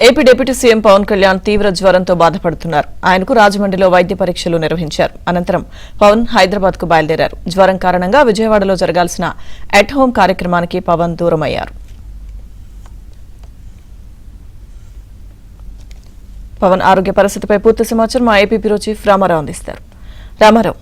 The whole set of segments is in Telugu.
AP deputy CM Pawan Kalyan తీవ్ర జ్వరంతో బాధపడుతున్నారు. ఆయనకు రాజమండ్రిలో వైద్య పరీక్షలు నిర్వహించారు. అనంతరం పవన్ హైదరాబాద్ కు బయలుదేరారు. జ్వరం కారణంగా విజయవాడలో జరగాల్సిన అట్ హోం కార్యక్రమానికి పవన్ దూరమయ్యారు. పవన్ ఆరోగ్య పరిస్థితిపై పూర్తి సమాచారం మా ఏపీ బ్యూరో చీఫ్ రామారావు అందిస్తారు. రామారావు.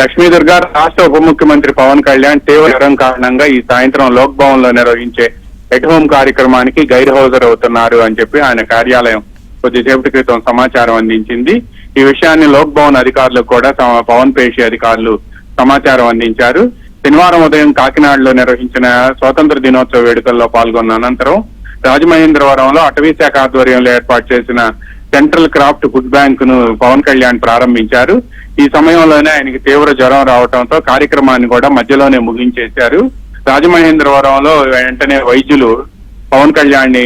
లక్ష్మీదుర్గ రాష్ట్ర ఉప ముఖ్యమంత్రి పవన్ కళ్యాణ్ తీవ్ర జ్వరం కారణంగా ఈ సాయంత్రం లోక్ భవన్ లో నిర్వహించే ఎట్ హోం కార్యక్రమానికి గైర్హాజరవుతున్నారు అని చెప్పి ఆయన కార్యాలయం కొద్దిసేపటి క్రితం సమాచారం అందించింది. ఈ విషయాన్ని లోక్ భవన్ అధికారులకు కూడా పవన్ పేషి అధికారులు సమాచారం అందించారు. శనివారం ఉదయం కాకినాడలో నిర్వహించిన స్వాతంత్ర దినోత్సవ వేడుకల్లో పాల్గొన్న అనంతరం రాజమహేంద్రవరంలో అటవీ శాఖ ఆధ్వర్యంలో ఏర్పాటు చేసిన సెంట్రల్ క్రాఫ్ట్ ఫుడ్ బ్యాంక్ ను పవన్ కళ్యాణ్ ప్రారంభించారు. ఈ సమయంలోనే ఆయనకి తీవ్ర జ్వరం రావడంతో కార్యక్రమాన్ని కూడా మధ్యలోనే ముగించేశారు. రాజమహేంద్రవరంలో వెంటనే వైద్యులు పవన్ కళ్యాణ్ ని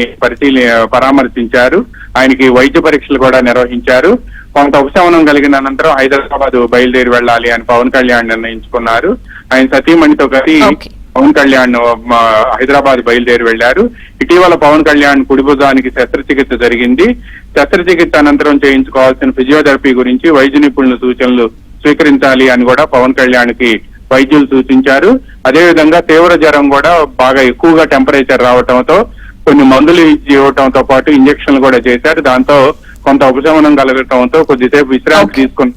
పరామర్శించారు. ఆయనకి వైద్య పరీక్షలు కూడా నిర్వహించారు. కొంత ఉపశమనం కలిగిన అనంతరం హైదరాబాద్ బయలుదేరి వెళ్లాలి అని పవన్ కళ్యాణ్ నిర్ణయించుకున్నారు. ఆయన సతీమణితో కలిసి పవన్ కళ్యాణ్ హైదరాబాద్ బయలుదేరి వెళ్లారు. ఇటీవల పవన్ కళ్యాణ్ కుడి భుజానికి శస్త్రచికిత్స జరిగింది. శస్త్రచికిత్స అనంతరం చేయించుకోవాల్సిన ఫిజియోథెరపీ గురించి వైద్య నిపుణుల సూచనలు స్వీకరించాలి అని కూడా పవన్ కళ్యాణ్ కి వైద్యులు సూచించారు. అదేవిధంగా తీవ్ర జ్వరం కూడా బాగా ఎక్కువగా టెంపరేచర్ రావడంతో కొన్ని మందులు ఇవ్వడంతో పాటు ఇంజక్షన్లు కూడా చేశారు. దాంతో కొంత ఉపశమనం కలగటంతో కొద్దిసేపు విశ్రాంతి తీసుకుని